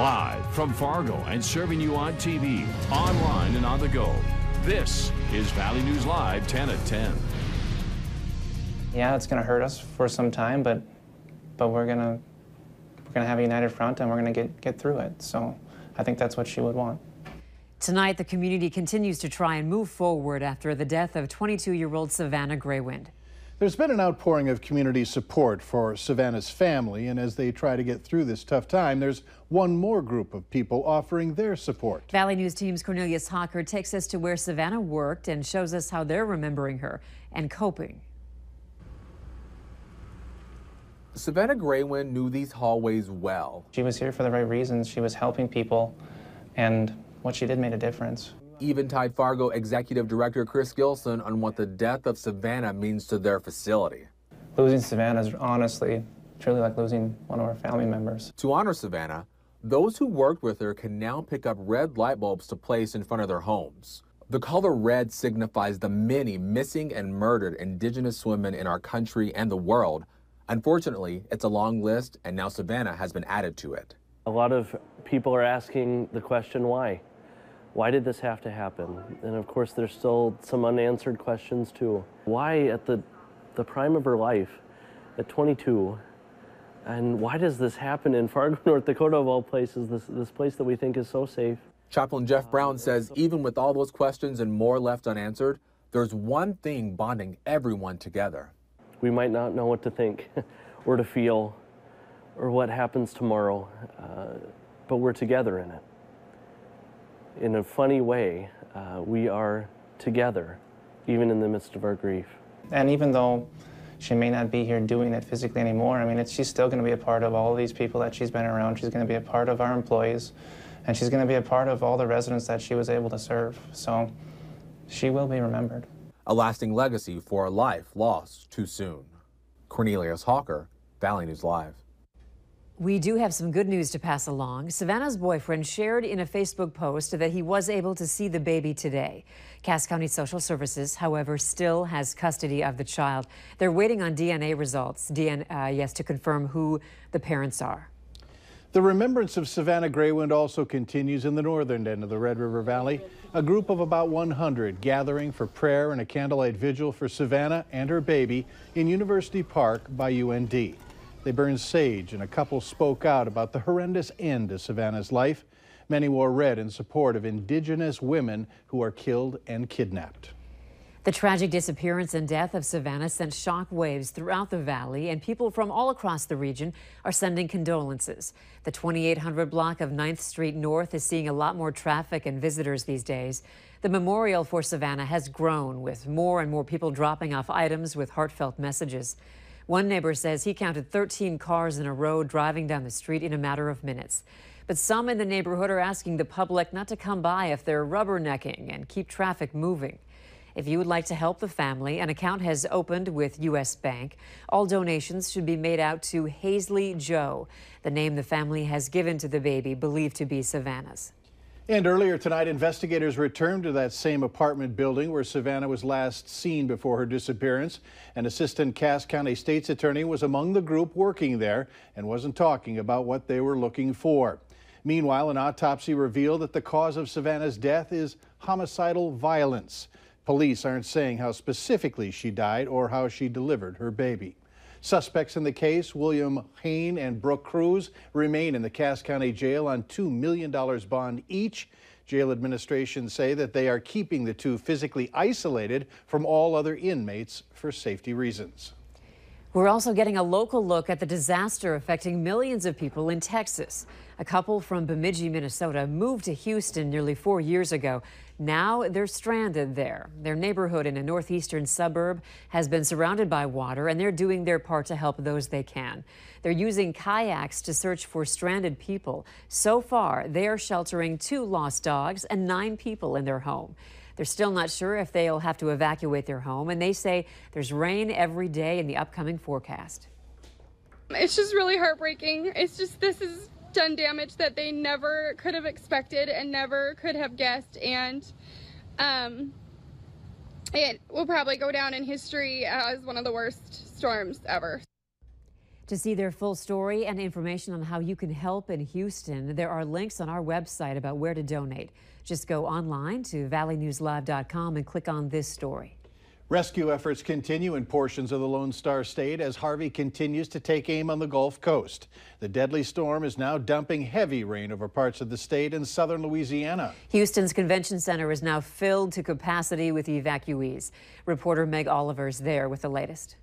Live from Fargo and serving you on TV, online, and on the go. This is Valley News Live 10 at 10. Yeah, it's going to hurt us for some time, but we're going to have a united front and we're going to get through it. So I think that's what she would want. Tonight, the community continues to try and move forward after the death of 22-year-old Savannah Greywind. There's been an outpouring of community support for Savannah's family, and as they try to get through this tough time, there's one more group of people offering their support. Valley News Team's Cornelius Hawker takes us to where Savannah worked and shows us how they're remembering her and coping. Savannah Greywind knew these hallways well. She was here for the right reasons. She was helping people, and what she did made a difference. Eventide Fargo Executive Director Chris Gilson on what the death of Savannah means to their facility. Losing Savannah is honestly, truly like losing one of our family members. To honor Savannah, those who worked with her can now pick up red light bulbs to place in front of their homes. The color red signifies the many missing and murdered Indigenous women in our country and the world. Unfortunately, it's a long list, and now Savannah has been added to it. A lot of people are asking the question, why? Why did this have to happen? And of course, there's still some unanswered questions too. Why at the prime of her life, at 22, and why does this happen in Fargo, North Dakota, of all places, this place that we think is so safe? Chaplain Jeff Brown says even with all those questions and more left unanswered, there's one thing bonding everyone together. We might not know what to think or to feel or what happens tomorrow, but we're together in it. In a funny way, we are together, even in the midst of our grief. And even though she may not be here doing it physically anymore, I mean, she's still going to be a part of all these people that she's been around. She's going to be a part of our employees, and she's going to be a part of all the residents that she was able to serve. So she will be remembered. A lasting legacy for a life lost too soon. Cornelius Hawker, Valley News Live. We do have some good news to pass along. Savannah's boyfriend shared in a Facebook post that he was able to see the baby today. Cass County Social Services, however, still has custody of the child. They're waiting on DNA results, to confirm who the parents are. The remembrance of Savannah Greywind also continues in the northern end of the Red River Valley. A group of about 100 gathering for prayer and a candlelight vigil for Savannah and her baby in University Park by UND. They burned sage, and a couple spoke out about the horrendous end to Savannah's life. Many wore red in support of Indigenous women who are killed and kidnapped. The tragic disappearance and death of Savannah sent shock waves throughout the valley, and people from all across the region are sending condolences. The 2800 block of 9th Street North is seeing a lot more traffic and visitors these days. The memorial for Savannah has grown, with more and more people dropping off items with heartfelt messages. One neighbor says he counted 13 cars in a row driving down the street in a matter of minutes. But some in the neighborhood are asking the public not to come by if they're rubbernecking and keep traffic moving. If you would like to help the family, an account has opened with U.S. Bank. All donations should be made out to Hazley Joe, the name the family has given to the baby believed to be Savannah's. And earlier tonight, investigators returned to that same apartment building where Savannah was last seen before her disappearance. An assistant Cass County State's attorney was among the group working there and wasn't talking about what they were looking for. Meanwhile, an autopsy revealed that the cause of Savannah's death is homicidal violence. Police aren't saying how specifically she died or how she delivered her baby. Suspects in the case, William Hain and Brooke Cruz, remain in the Cass County Jail on $2 million bond each. Jail administration say that they are keeping the two physically isolated from all other inmates for safety reasons. We're also getting a local look at the disaster affecting millions of people in Texas. A couple from Bemidji, Minnesota moved to Houston nearly 4 years ago. Now they're stranded there. Their neighborhood in a northeastern suburb has been surrounded by water, and they're doing their part to help those they can. They're using kayaks to search for stranded people. So far, they are sheltering 2 lost dogs and 9 people in their home. They're still not sure if they'll have to evacuate their home, and they say there's rain every day in the upcoming forecast. It's just really heartbreaking. It's just, this has done damage that they never could have expected and never could have guessed, and it will probably go down in history as one of the worst storms ever. To see their full story and information on how you can help in Houston, there are links on our website about where to donate. Just go online to valleynewslive.com and click on this story. Rescue efforts continue in portions of the Lone Star State as Harvey continues to take aim on the Gulf Coast. The deadly storm is now dumping heavy rain over parts of the state and southern Louisiana. Houston's convention center is now filled to capacity with evacuees. Reporter Meg Oliver is there with the latest.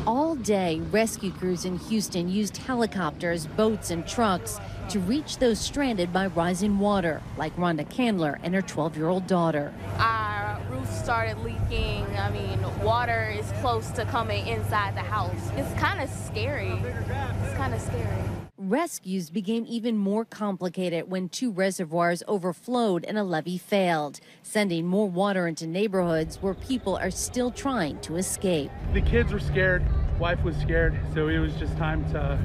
All day, rescue crews in Houston used helicopters, boats, and trucks to reach those stranded by rising water, like Rhonda Candler and her 12-year-old daughter. Our roof started leaking. I mean, water is close to coming inside the house. It's kind of scary. It's kind of scary. Rescues became even more complicated when 2 reservoirs overflowed and a levee failed, sending more water into neighborhoods where people are still trying to escape. The kids were scared, wife was scared, so it was just time to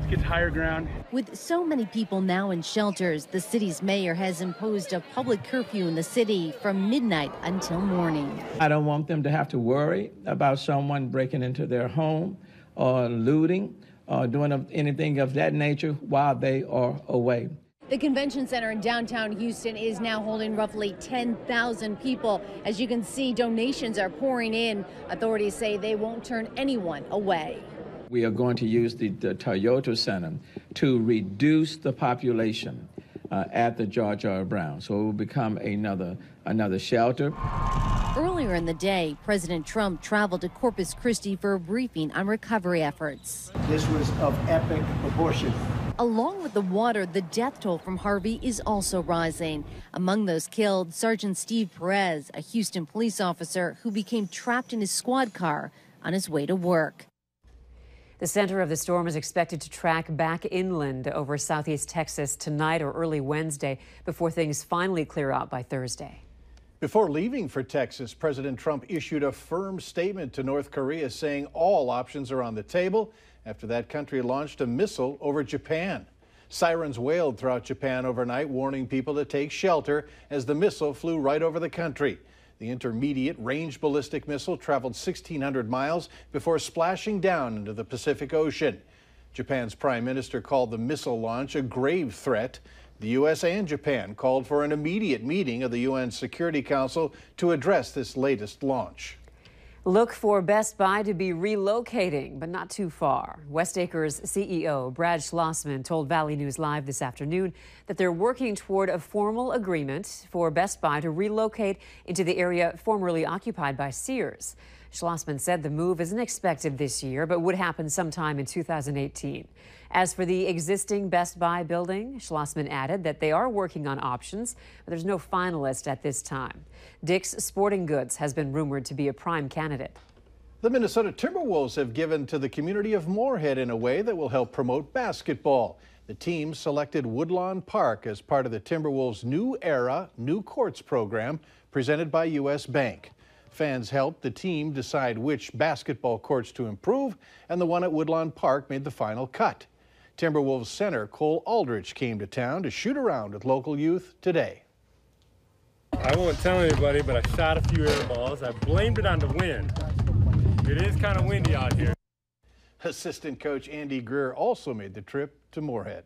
get to higher ground. With so many people now in shelters, the city's mayor has imposed a public curfew in the city from midnight until morning. I don't want them to have to worry about someone breaking into their home or looting or doing anything of that nature while they are away. The convention center in downtown Houston is now holding roughly 10,000 people. As you can see, donations are pouring in. Authorities say they won't turn anyone away. We are going to use the Toyota Center to reduce the population at the George R. Brown, so it will become another shelter. Earlier in the day, President Trump traveled to Corpus Christi for a briefing on recovery efforts. This was of epic proportion. Along with the water, the death toll from Harvey is also rising. Among those killed, Sergeant Steve Perez, a Houston police officer who became trapped in his squad car on his way to work. The center of the storm is expected to track back inland over southeast Texas tonight or early Wednesday before things finally clear out by Thursday. Before leaving for Texas, President Trump issued a firm statement to North Korea saying all options are on the table after that country launched a missile over Japan. Sirens wailed throughout Japan overnight, warning people to take shelter as the missile flew right over the country. The intermediate range ballistic missile traveled 1,600 miles before splashing down into the Pacific Ocean. Japan's prime minister called the missile launch a grave threat. The U.S. and Japan called for an immediate meeting of the UN Security Council to address this latest launch. Look for Best Buy to be relocating, but not too far. Westacre's CEO Brad Schlossman told Valley News Live this afternoon that they're working toward a formal agreement for Best Buy to relocate into the area formerly occupied by Sears. Schlossman said the move isn't expected this year, but would happen sometime in 2018. As for the existing Best Buy building, Schlossman added that they are working on options, but there's no finalist at this time. Dick's Sporting Goods has been rumored to be a prime candidate. The Minnesota Timberwolves have given to the community of Moorhead in a way that will help promote basketball. The team selected Woodlawn Park as part of the Timberwolves' New Era, New Courts program presented by U.S. Bank. Fans helped the team decide which basketball courts to improve, and the one at Woodlawn Park made the final cut. Timberwolves center Cole Aldrich came to town to shoot around with local youth today. I won't tell anybody, but I shot a few air balls. I blamed it on the wind. It is kind of windy out here. Assistant coach Andy Greer also made the trip to Moorhead.